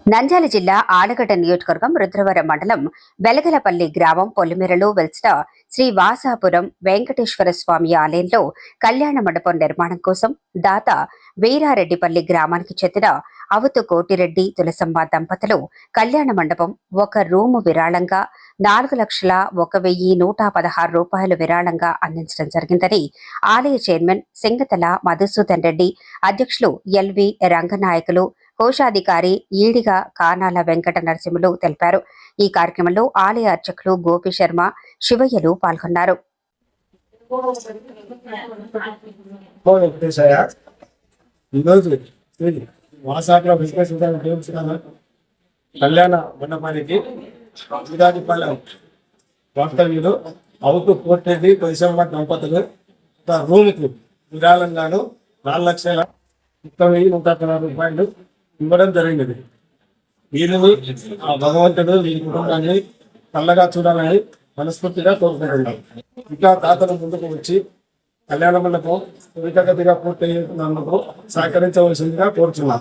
నంద్యాల జిల్లా ఆలగడ్డ నియోజకవర్గం రుద్రవరం మండలం బెలగలపల్లి గ్రామం పొలిమేరలో వెలిసిన శ్రీ వాసాపురం వెంకటేశ్వర స్వామి ఆలయంలో కళ్యాణ మండపం నిర్మాణం కోసం దాత వీరారెడ్డిపల్లి గ్రామానికి చెందిన అవతు కోటిరెడ్డి తులసమ్మ దంపతులు కళ్యాణ మండపం ఒక రూము విరాళంగా 4,01,116 రూపాయలు విరాళంగా అందించడం జరిగిందని ఆలయ చైర్మన్ సింగతల మధుసూదన్ రెడ్డి, అధ్యక్షులు ఎల్వి రంగనాయకులు, కోశాధికారి ఈడిగా కానాల వెంకట నరసింహులు తెలిపారు. ఈ కార్యక్రమంలో ఆలయ అర్చకులు గోపి శర్మ, శివయ్యలు పాల్గొన్నారు. కళ్యాణ మండపానికి వాస్తవ్యులు అవుతూ కోటెడ్డి పరిశ్రమ దంపతులు రూముకు విరాళంగాను 4,30,116 రూపాయలు ఇవ్వడం జరిగినది. వీరిని ఆ భగవంతుడు వీరి కుటుంబాన్ని చల్లగా చూడాలని మనస్ఫూర్తిగా కోరుకుంటున్నాం. ఇంకా దాతలు ముందుకు వచ్చి కళ్యాణ మండపం త్వరితగతిగా పూర్తయ్యేందుకు సహకరించవలసిందిగా కోరుచున్నాం.